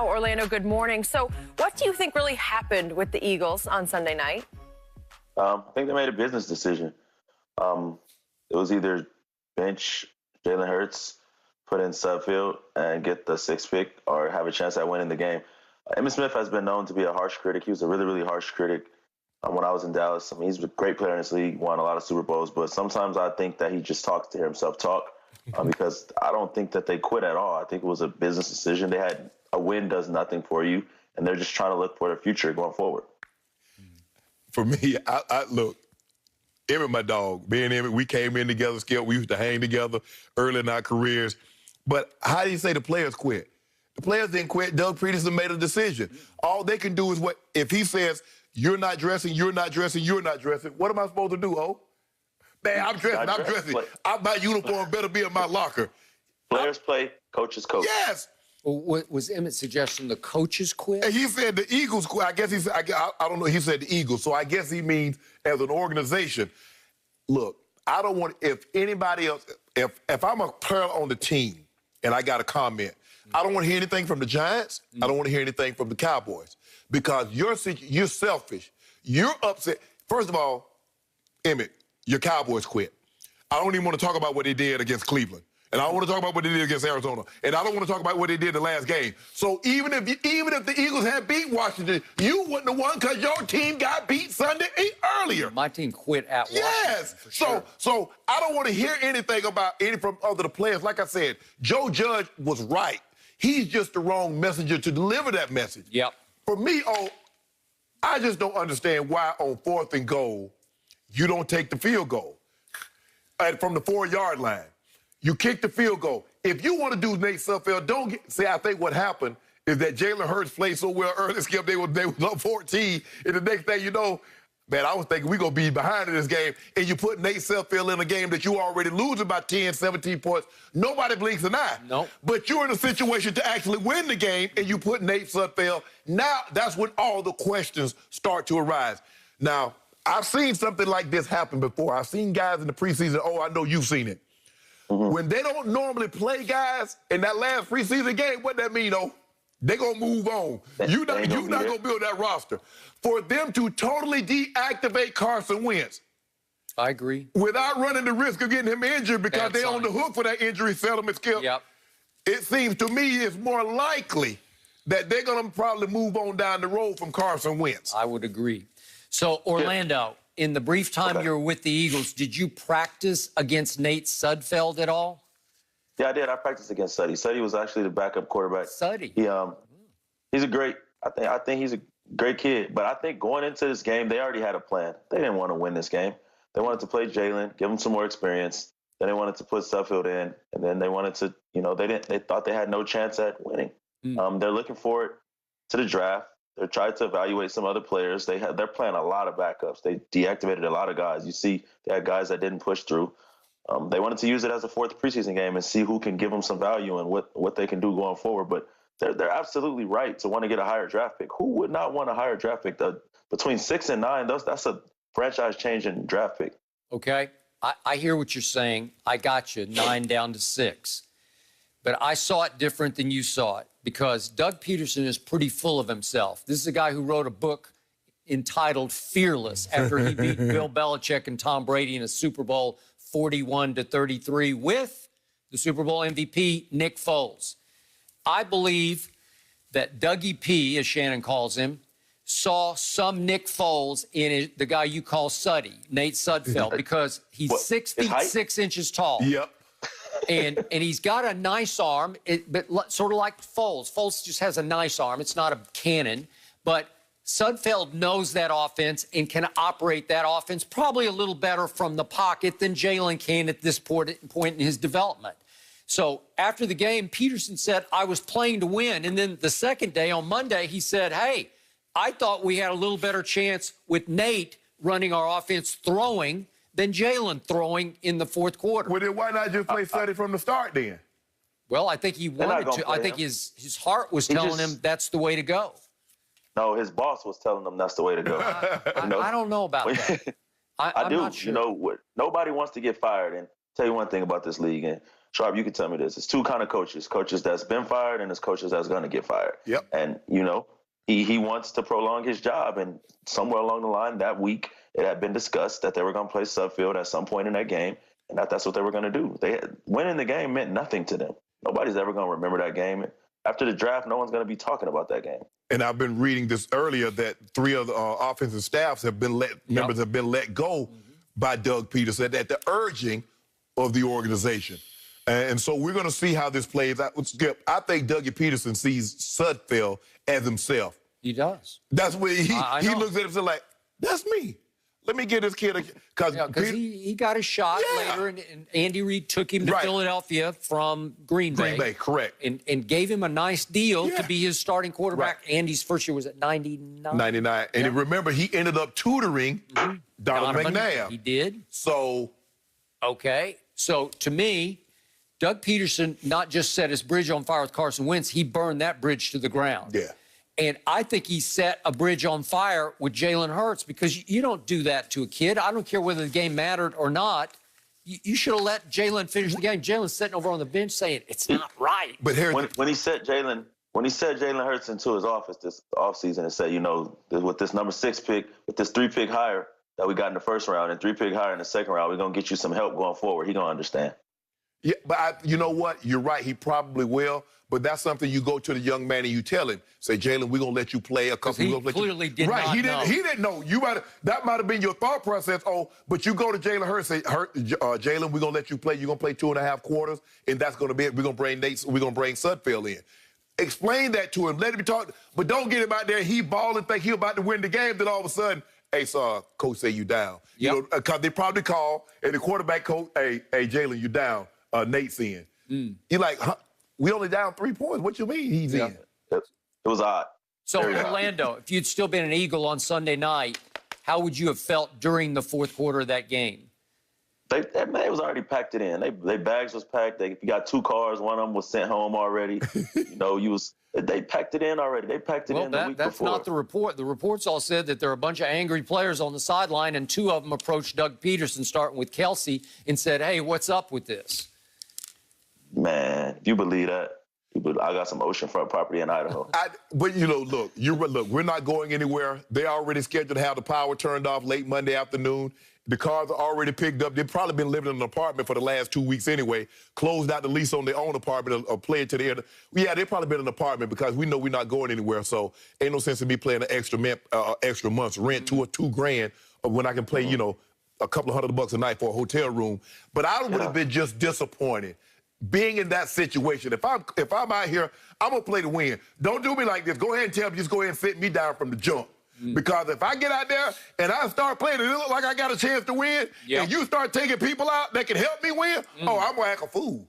Orlando, good morning. So what do you think really happened with the Eagles on Sunday night? I think they made a business decision. It was either bench Jalen Hurts, put in Sudfield, and get the 6th pick, or have a chance at winning the game. Emmitt Smith has been known to be a harsh critic. He was a really, really harsh critic when I was in Dallas. I mean, he's a great player in this league, won a lot of Super Bowls, but sometimes I think that he just talks to hear himself talk because I don't think that they quit at all. I think it was a business decision. They had a win does nothing for you, and they're just trying to look for their future going forward. For me, I look, Emmett, my dog, me and Emmett, we came in together, Skip. We used to hang together early in our careers. But how do you say the players quit? The players didn't quit. Doug Peterson made a decision. All they can do is what, if he says, you're not dressing, you're not dressing, you're not dressing, what am I supposed to do, ho? Man, I'm dressing. My uniform better be in my locker. Players play, coaches coach. Yes. Well, was Emmett's suggestion the coaches quit? And he said the Eagles quit. I guess he said, I don't know, he said the Eagles. So I guess he means as an organization. Look, I don't want, if anybody else, if I'm a player on the team and I got a comment, I don't want to hear anything from the Giants. I don't want to hear anything from the Cowboys because you're selfish. You're upset. First of all, Emmett, your Cowboys quit. I don't even want to talk about what they did against Cleveland. And I don't want to talk about what they did against Arizona. And I don't want to talk about what they did the last game. So even if the Eagles had beat Washington, you wouldn't have won because your team got beat Sunday earlier. My team quit at Washington. Yes. For sure. So I don't want to hear anything about any from other players. Like I said, Joe Judge was right. He's just the wrong messenger to deliver that message. Yep. For me, I just don't understand why on 4th and goal, you don't take the field goal from the 4-yard line. You kick the field goal. If you want to do Nate Sudfeld, I think what happened is that Jalen Hurts played so well early, Skip, they was up 14, and the next thing you know, man, I was thinking we're going to be behind in this game, and you put Nate Sudfeld in a game that you already losing by 10, 17 points. Nobody blinks an eye. Nope. But you're in a situation to actually win the game, and you put Nate Sudfeld. Now, that's when all the questions start to arise. Now, I've seen something like this happen before. I've seen guys in the preseason, I know you've seen it. When they don't normally play guys in that last preseason game, what that mean, they're going to move on. You're not going to build that roster. For them to totally deactivate Carson Wentz. I agree. Without running the risk of getting him injured because they're on the hook for that injury settlement, Skip. Yep. It seems to me it's more likely that they're going to probably move on down the road from Carson Wentz. I would agree. So, Orlando, in the brief time you were with the Eagles, did you practice against Nate Sudfeld at all? Yeah, I did. I practiced against Suddy. Suddy was actually the backup quarterback. Suddy. He's a great. I think he's a great kid. But I think going into this game, they already had a plan. They didn't want to win this game. They wanted to play Jalen, give him some more experience. Then they wanted to put Sudfeld in, and then they wanted to, they thought they had no chance at winning. They're looking forward to the draft. They're trying to evaluate some other players. They're playing a lot of backups. They deactivated a lot of guys. You see, they had guys that didn't push through. They wanted to use it as a 4th preseason game and see who can give them some value and what they can do going forward. But they're absolutely right to want to get a higher draft pick. Who would not want a higher draft pick? Between 6 and 9, that's a franchise-changing draft pick. Okay. I hear what you're saying. I got you, 9 down to 6. But I saw it different than you saw it because Doug Peterson is pretty full of himself. This is a guy who wrote a book entitled Fearless after he beat Bill Belichick and Tom Brady in a Super Bowl 41-33 with the Super Bowl MVP, Nick Foles. I believe that Dougie P, as Shannon calls him, saw some Nick Foles in the guy you call Suddy, Nate Sudfeld, because he's 6 feet 6 inches tall. Yep. And he's got a nice arm, but sort of like Foles. Foles just has a nice arm. It's not a cannon. But Sudfeld knows that offense and can operate that offense probably a little better from the pocket than Jalen can at this point in his development. So after the game, Peterson said, I was playing to win. And then the second day, on Monday, he said, hey, I thought we had a little better chance with Nate running our offense throwing than Jalen throwing in the 4th quarter. Well, then why not just play Suddy from the start then? Well, I think he wanted to. I think his heart was telling him that's the way to go. No, his boss was telling him that's the way to go. I don't know about that. I'm do. not sure. Nobody wants to get fired. And tell you one thing about this league, and Sharp, you can tell me this. It's two kind of coaches: coaches that's been fired and there's coaches that's going to get fired. Yep. And he wants to prolong his job, and somewhere along the line that week, it had been discussed that they were going to play Sudfeld at some point in that game, and that's what they were going to do. Winning the game meant nothing to them. Nobody's ever going to remember that game. After the draft, no one's going to be talking about that game. And I've been reading this earlier that 3 of the offensive staffs have been members have been let go by Doug Peterson at the urging of the organization. And so we're going to see how this plays out. Skip, I think Dougie Peterson sees Sudfeld as himself. He does. That's what he looks at himself like, that's me. Let me get this kid because he got a shot later, and Andy Reid took him to Philadelphia from Green Bay. Green Bay, correct. And gave him a nice deal to be his starting quarterback. Right. Andy's first year was at 99. 99. And remember, he ended up tutoring Donovan McNabb. He did. So. Okay. So, to me, Doug Peterson not just set his bridge on fire with Carson Wentz, he burned that bridge to the ground. Yeah. And I think he set a bridge on fire with Jalen Hurts, because you don't do that to a kid. I don't care whether the game mattered or not. You should have let Jalen finish the game. Jalen's sitting over on the bench saying, it's not right. But when he set Jalen Hurts into his office this offseason and said, with this number 6 pick, with this 3-pick hire that we got in the first round and 3-pick hire in the second round, we're going to get you some help going forward. He going to understand. Yeah, but you know what? You're right. He probably will. But that's something you go to the young man and you tell him, say, Jalen, we're going to let you play a couple. He clearly did not know. He didn't know. That might have been your thought process. But you go to Jalen Hurts and say, Jalen, we're going to let you play. You're going to play 2.5 quarters, and that's going to be it. We're going to bring Sudfeld in. Explain that to him. Let him talk. But don't get him out there. He ball and think he's about to win the game. Then all of a sudden, hey, coach say you down. Yep. Because they probably call, and the quarterback coach, hey, Jalen, you down. Nate's in. You're like, huh? We only down 3 points. What you mean he's in? It was odd. So, Orlando, if you'd still been an Eagle on Sunday night, how would you have felt during the fourth quarter of that game? They was already packed it in. They bags was packed. They got 2 cars. One of them was sent home already. They packed it in already. They packed it in the week that's before. Not the report. The reports all said that there are a bunch of angry players on the sideline, and 2 of them approached Doug Peterson, starting with Kelsey, and said, hey, what's up with this? Man, if you believe that, I got some oceanfront property in Idaho. But, look, we're not going anywhere. They already scheduled to have the power turned off late Monday afternoon. The cars are already picked up. They've probably been living in an apartment for the last 2 weeks anyway, closed out the lease on their own apartment or played to the end. Yeah, they've probably been in an apartment because we know we're not going anywhere. So ain't no sense in me paying an extra month's rent, $2,000 when I can pay, a couple of $100 a night for a hotel room. But I would have been just disappointed being in that situation. If I'm out here, I'm going to play to win. Don't do me like this. Go ahead and tell me, just go ahead and sit me down from the jump. Because if I get out there and I start playing and it look like I got a chance to win, and you start taking people out that can help me win, I'm going to act a fool.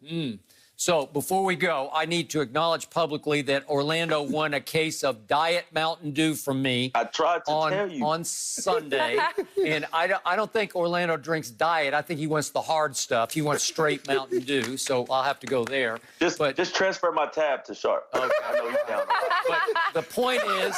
So before we go, I need to acknowledge publicly that Orlando won a case of Diet Mountain Dew from me. I tried to tell you. On Sunday. And I don't think Orlando drinks Diet. I think he wants the hard stuff. He wants straight Mountain Dew, so I'll have to go there. Just transfer my tab to Sharp. Okay. I know he's down. But the point is,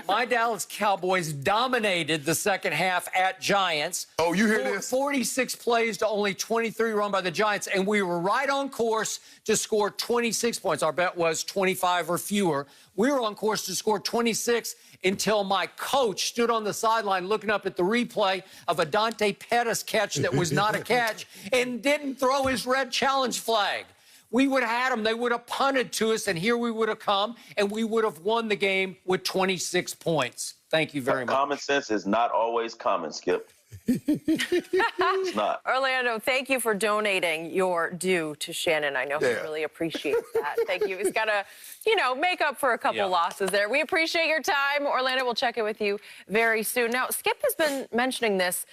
my Dallas Cowboys dominated the second half at Giants. Oh, you hear this? 46 plays to only 23 run by the Giants, and we were right on course to score 26 points. Our bet was 25 or fewer. We were on course to score 26 until my coach stood on the sideline looking up at the replay of a Dante Pettis catch that was not a catch and didn't throw his red challenge flag. We would have had them. They would have punted to us, and here we would have come, and we would have won the game with 26 points. Thank you very much. Common sense is not always common, Skip. It's not. Orlando, thank you for donating your due to Shannon. I know he really appreciates that. Thank you. He's got to, make up for a couple losses there. We appreciate your time. Orlando, we'll check in with you very soon. Now, Skip has been mentioning this.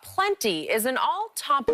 Plenty is an all-top